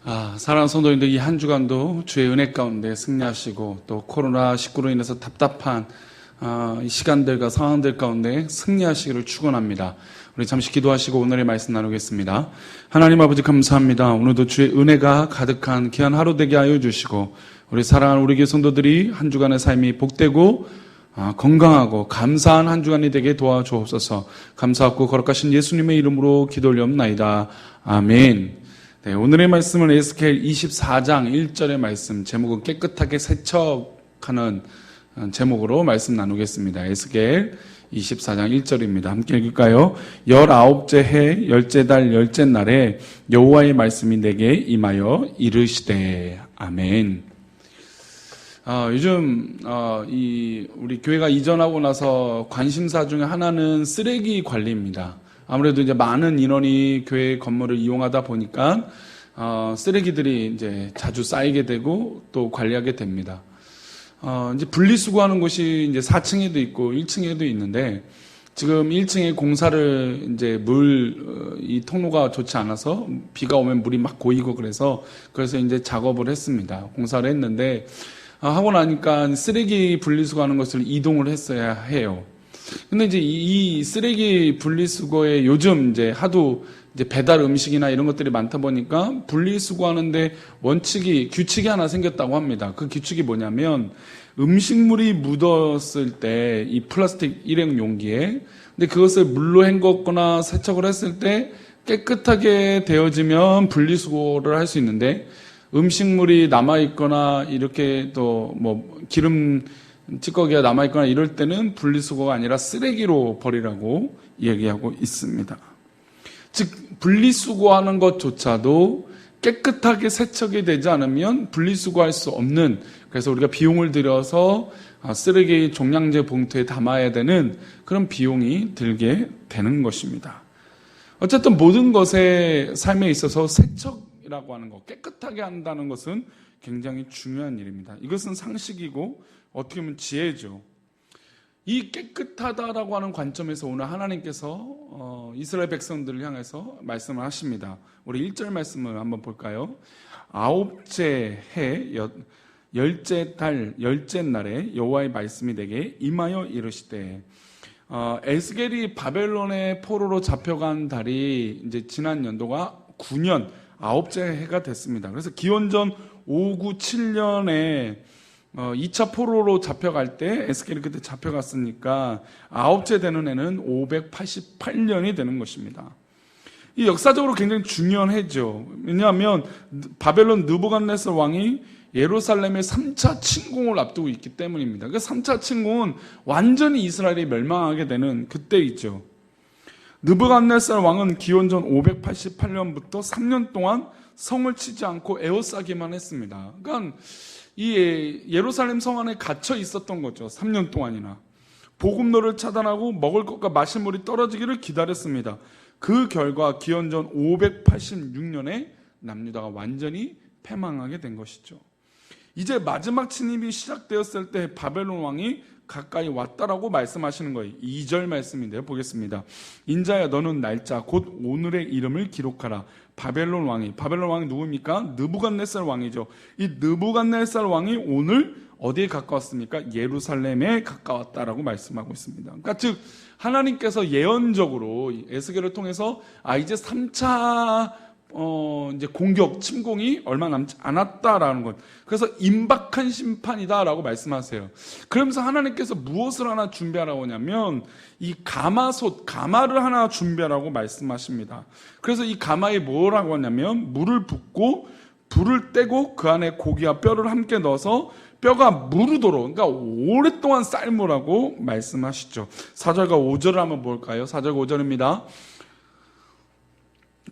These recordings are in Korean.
사랑하는 성도님들, 이 한 주간도 주의 은혜 가운데 승리하시고 또 코로나19로 인해서 답답한 이 시간들과 상황들 가운데 승리하시기를 축원합니다. 우리 잠시 기도하시고 오늘의 말씀 나누겠습니다. 하나님 아버지 감사합니다. 오늘도 주의 은혜가 가득한 귀한 하루 되게 하여 주시고 우리 사랑하는 우리 교회 성도들이 한 주간의 삶이 복되고 건강하고 감사한 한 주간이 되게 도와주옵소서. 감사하고 거룩하신 예수님의 이름으로 기도 올리옵나이다. 아멘. 네, 오늘의 말씀은 에스겔 24장 1절의 말씀, 제목은 깨끗하게 세척하는 제목으로 말씀 나누겠습니다. 에스겔 24장 1절입니다. 함께 읽을까요? 19째 해 10째 달 10째 날에 여호와의 말씀이 내게 임하여 이르시되. 아멘. 요즘 우리 교회가 이전하고 나서 관심사 중에 하나는 쓰레기 관리입니다. 아무래도 이제 많은 인원이 교회 건물을 이용하다 보니까 쓰레기들이 이제 자주 쌓이게 되고 또 관리하게 됩니다. 이제 분리수거하는 곳이 이제 4층에도 있고 1층에도 있는데 지금 1층에 공사를 이제 이 통로가 좋지 않아서 비가 오면 물이 막 고이고 그래서 이제 작업을 했습니다. 공사를 했는데 하고 나니까 쓰레기 분리수거하는 것을 이동을 했어야 해요. 근데 이제 이 쓰레기 분리수거에 요즘 이제 하도 이제 배달 음식이나 이런 것들이 많다 보니까 분리수거하는데 규칙이 하나 생겼다고 합니다. 그 규칙이 뭐냐면 음식물이 묻었을 때 이 플라스틱 일회용 용기에 근데 그것을 물로 헹궜거나 세척을 했을 때 깨끗하게 되어지면 분리수거를 할 수 있는데 음식물이 남아있거나 이렇게 또 기름 찌꺼기가 남아있거나 이럴 때는 분리수거가 아니라 쓰레기로 버리라고 얘기하고 있습니다. 즉 분리수거하는 것조차도 깨끗하게 세척이 되지 않으면 분리수거할 수 없는, 그래서 우리가 비용을 들여서 쓰레기 종량제 봉투에 담아야 되는 그런 비용이 들게 되는 것입니다. 어쨌든 모든 것의 삶에 있어서 세척이라고 하는 것, 깨끗하게 한다는 것은 굉장히 중요한 일입니다. 이것은 상식이고 어떻게 보면 지혜죠. 이 깨끗하다라고 하는 관점에서 오늘 하나님께서 이스라엘 백성들을 향해서 말씀을 하십니다. 우리 1절 말씀을 한번 볼까요? 9째 해 10째 달 10째 날에 여호와의 말씀이 내게 임하여 이르시되. 에스겔이 바벨론의 포로로 잡혀간 달이 이제 지난 연도가 9년 9째 해가 됐습니다. 그래서 기원전 597년에 2차 포로로 잡혀갈 때 에스겔이 그때 잡혀갔으니까 9째 되는 해는 588년이 되는 것입니다. 이 역사적으로 굉장히 중요한 해죠. 왜냐하면 바벨론 느부갓네살 왕이 예루살렘의 3차 침공을 앞두고 있기 때문입니다. 그 3차 침공은 완전히 이스라엘이 멸망하게 되는 그때이죠. 느부갓네살 왕은 기원전 588년부터 3년 동안 성을 치지 않고 에워싸기만 했습니다. 그러니까 이 예루살렘 성 안에 갇혀 있었던 거죠. 3년 동안이나. 보급로를 차단하고 먹을 것과 마실 물이 떨어지기를 기다렸습니다. 그 결과 기원전 586년에 남유다가 완전히 패망하게 된 것이죠. 이제 마지막 침입이 시작되었을 때 바벨론 왕이 가까이 왔다라고 말씀하시는 거예요. 2절 말씀인데요. 보겠습니다. 인자야 너는 날짜 곧 오늘의 이름을 기록하라. 바벨론 왕이 누굽니까? 느부갓네살 왕이죠. 이 느부갓네살 왕이 오늘 어디에 가까웠습니까? 예루살렘에 가까웠다라고 말씀하고 있습니다. 그러니까 즉 하나님께서 예언적으로 에스겔을 통해서 이제 3차 이제 침공이 얼마 남지 않았다라는 것. 그래서 임박한 심판이다라고 말씀하세요. 그러면서 하나님께서 무엇을 하나 준비하라고 하냐면 이 가마를 하나 준비하라고 말씀하십니다. 그래서 이 가마에 뭐라고 하냐면 물을 붓고 불을 떼고 그 안에 고기와 뼈를 함께 넣어서 뼈가 무르도록, 그러니까 오랫동안 삶으라고 말씀하시죠. 4절과 5절을 한번 볼까요? 4절 5절입니다.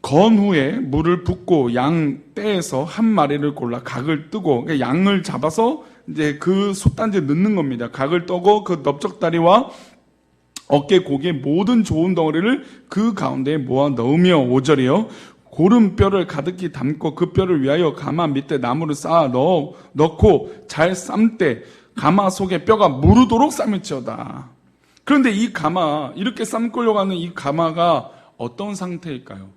건 후에 물을 붓고 양 떼에서 한 마리를 골라 각을 뜨고, 그러니까 양을 잡아서 이제 그 솥단지에 넣는 겁니다. 각을 떠고 그 넓적다리와 어깨 고기의 모든 좋은 덩어리를 그 가운데에 모아 넣으며. 5절이요. 고른 뼈를 가득히 담고 그 뼈를 위하여 가마 밑에 나무를 쌓아 넣고 잘 삶되 가마 속에 뼈가 무르도록 삶을지어다. 그런데 이 가마, 이렇게 삶으려고 하는 이 가마가 어떤 상태일까요?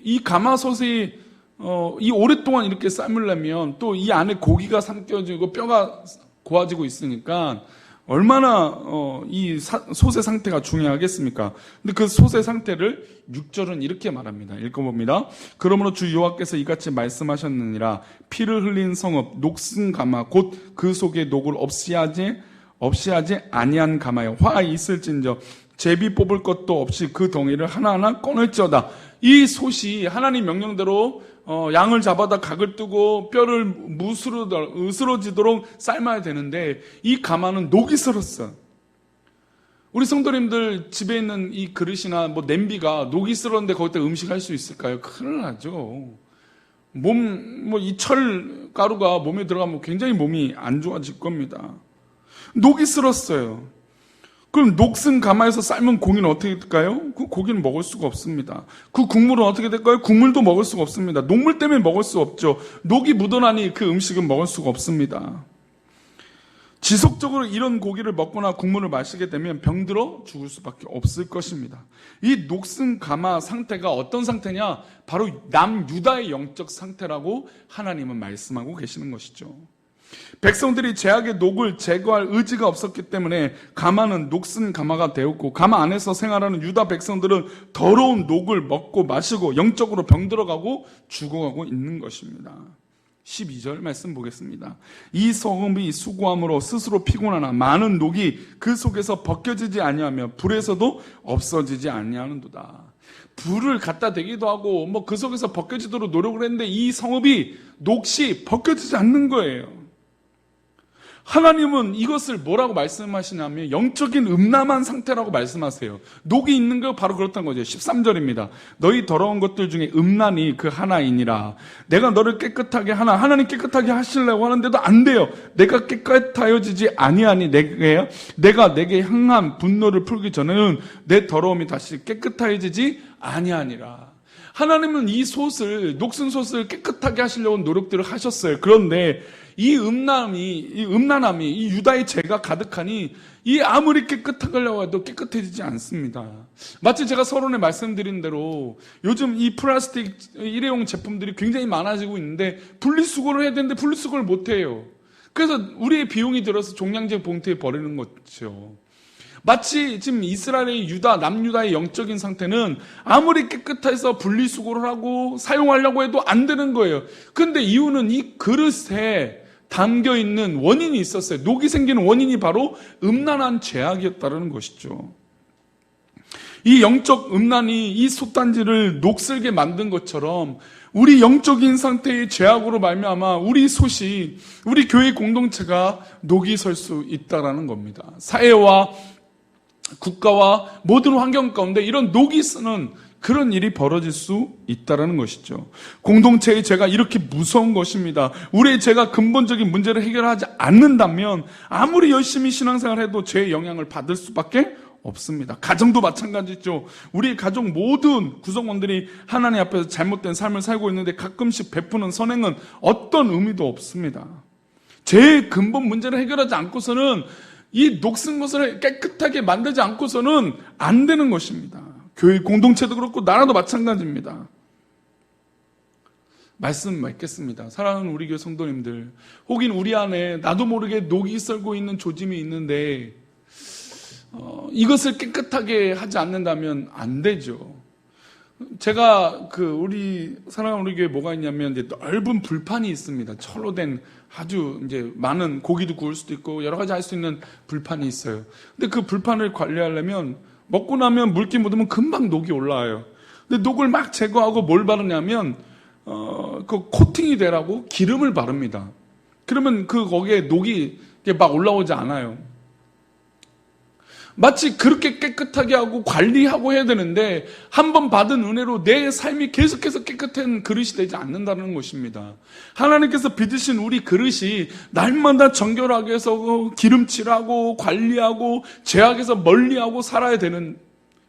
이 가마솥이 이 오랫동안 이렇게 삶으려면 또 이 안에 고기가 삼켜지고 뼈가 고와지고 있으니까 얼마나 이 솥의 상태가 중요하겠습니까? 근데 그 솥의 상태를 6절은 이렇게 말합니다. 읽어봅니다. 그러므로 주 여호와께서 이같이 말씀하셨느니라. 피를 흘린 성읍 녹슨 가마 곧 그 속에 녹을 없이 하지 아니한 가마여 화 있을진저 제비 뽑을 것도 없이 그 덩이를 하나하나 꺼낼지어다. 이 솥이 하나님 명령대로 양을 잡아다 각을 뜨고 뼈를 으스러지도록 삶아야 되는데 이 가마는 녹이 슬었어. 우리 성도님들 집에 있는 이 그릇이나 뭐 냄비가 녹이 슬었는데 거기다 음식할 수 있을까요? 큰일 나죠. 이 철 가루가 몸에 들어가면 굉장히 몸이 안 좋아질 겁니다. 녹이 슬었어요. 그럼 녹슨 가마에서 삶은 고기는 어떻게 될까요? 그 고기는 먹을 수가 없습니다. 그 국물은 어떻게 될까요? 국물도 먹을 수가 없습니다. 녹물 때문에 먹을 수 없죠. 녹이 묻어나니 그 음식은 먹을 수가 없습니다. 지속적으로 이런 고기를 먹거나 국물을 마시게 되면 병들어 죽을 수밖에 없을 것입니다. 이 녹슨 가마 상태가 어떤 상태냐? 바로 남유다의 영적 상태라고 하나님은 말씀하고 계시는 것이죠. 백성들이 죄악의 녹을 제거할 의지가 없었기 때문에 가마는 녹슨 가마가 되었고 가마 안에서 생활하는 유다 백성들은 더러운 녹을 먹고 마시고 영적으로 병들어가고 죽어가고 있는 것입니다. 12절 말씀 보겠습니다. 이 성읍이 수고함으로 스스로 피곤하나 많은 녹이 그 속에서 벗겨지지 아니하며 불에서도 없어지지 아니하는도다. 불을 갖다 대기도 하고 그 속에서 벗겨지도록 노력을 했는데 이 성읍이 녹시 벗겨지지 않는 거예요. 하나님은 이것을 뭐라고 말씀하시냐면 영적인 음란한 상태라고 말씀하세요. 녹이 있는 거 바로 그렇다는 거죠. 13절입니다. 너희 더러운 것들 중에 음란이 그 하나이니라. 내가 너를 깨끗하게 하나. 하나님 깨끗하게 하시려고 하는데도 안 돼요. 내가 깨끗하여지지 아니하니 내가 내게 향한 분노를 풀기 전에는 내 더러움이 다시 깨끗하여지지 아니하니라. 하나님은 이 녹슨 솥을 깨끗하게 하시려고 노력들을 하셨어요. 그런데 이 음란함이 이 유다의 죄가 가득하니 이 아무리 깨끗하려고 해도 깨끗해지지 않습니다. 마치 제가 서론에 말씀드린 대로 요즘 이 플라스틱 일회용 제품들이 굉장히 많아지고 있는데 분리수거를 해야 되는데 분리수거를 못해요. 그래서 우리의 비용이 들어서 종량제 봉투에 버리는 거죠. 마치 지금 이스라엘의 남유다의 영적인 상태는 아무리 깨끗해서 분리수거를 하고 사용하려고 해도 안 되는 거예요. 그런데 이유는 이 그릇에 담겨있는 원인이 있었어요. 녹이 생기는 원인이 바로 음란한 죄악이었다는 것이죠. 이 영적 음란이 이 솥단지를 녹슬게 만든 것처럼 우리 영적인 상태의 죄악으로 말미암아 우리 솥이 우리 교회 공동체가 녹이 설 수 있다는 겁니다. 사회와 국가와 모든 환경 가운데 이런 녹이 쓰는 그런 일이 벌어질 수 있다는 것이죠. 공동체의 죄가 이렇게 무서운 것입니다. 우리의 죄가 근본적인 문제를 해결하지 않는다면 아무리 열심히 신앙생활해도 죄의 영향을 받을 수밖에 없습니다. 가정도 마찬가지죠. 우리 가족 모든 구성원들이 하나님 앞에서 잘못된 삶을 살고 있는데 가끔씩 베푸는 선행은 어떤 의미도 없습니다. 죄의 근본 문제를 해결하지 않고서는 이 녹슨 것을 깨끗하게 만들지 않고서는 안 되는 것입니다. 교회 공동체도 그렇고 나라도 마찬가지입니다. 말씀 맺겠습니다. 사랑하는 우리 교회 성도님들, 혹은 우리 안에 나도 모르게 녹이 썰고 있는 조짐이 있는데 이것을 깨끗하게 하지 않는다면 안 되죠. 제가 우리 사랑하는 우리 교회에 뭐가 있냐면 이제 넓은 불판이 있습니다. 철로 된 아주 이제 많은 고기도 구울 수도 있고 여러 가지 할 수 있는 불판이 있어요. 근데 그 불판을 관리하려면 먹고 나면 물기 묻으면 금방 녹이 올라와요. 근데 녹을 막 제거하고 뭘 바르냐면 그 코팅이 되라고 기름을 바릅니다. 그러면 거기에 녹이 막 올라오지 않아요. 마치 그렇게 깨끗하게 하고 관리하고 해야 되는데 한 번 받은 은혜로 내 삶이 계속해서 깨끗한 그릇이 되지 않는다는 것입니다. 하나님께서 빚으신 우리 그릇이 날마다 정결하게 해서 기름칠하고 관리하고 죄악에서 멀리하고 살아야 되는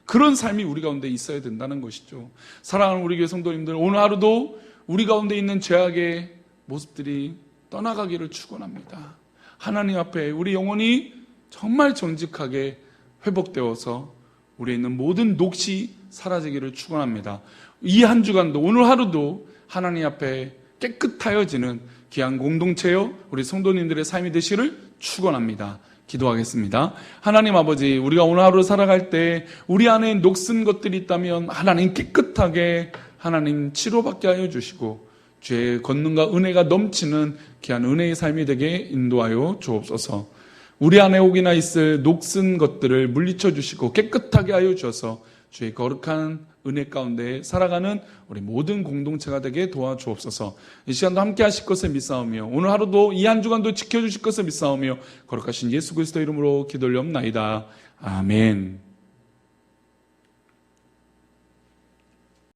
그런 삶이 우리 가운데 있어야 된다는 것이죠. 사랑하는 우리 교회 성도님들, 오늘 하루도 우리 가운데 있는 죄악의 모습들이 떠나가기를 축원합니다. 하나님 앞에 우리 영혼이 정말 정직하게 회복되어서 우리에 있는 모든 녹이 사라지기를 축원합니다. 이 한 주간도 오늘 하루도 하나님 앞에 깨끗하여지는 귀한 공동체요 우리 성도님들의 삶이 되시를 축원합니다. 기도하겠습니다. 하나님 아버지, 우리가 오늘 하루 살아갈 때 우리 안에 녹슨 것들이 있다면 하나님 깨끗하게 하나님 치료받게 하여 주시고 죄의 권능과 은혜가 넘치는 귀한 은혜의 삶이 되게 인도하여 주옵소서. 우리 안에 혹이나 있을 녹슨 것들을 물리쳐 주시고 깨끗하게 하여 주셔서 주의 거룩한 은혜 가운데 살아가는 우리 모든 공동체가 되게 도와주옵소서. 이 시간도 함께 하실 것을 믿사오며 오늘 하루도 이 한 주간도 지켜주실 것을 믿사오며 거룩하신 예수 그리스도 이름으로 기도 올리옵나이다. 아멘.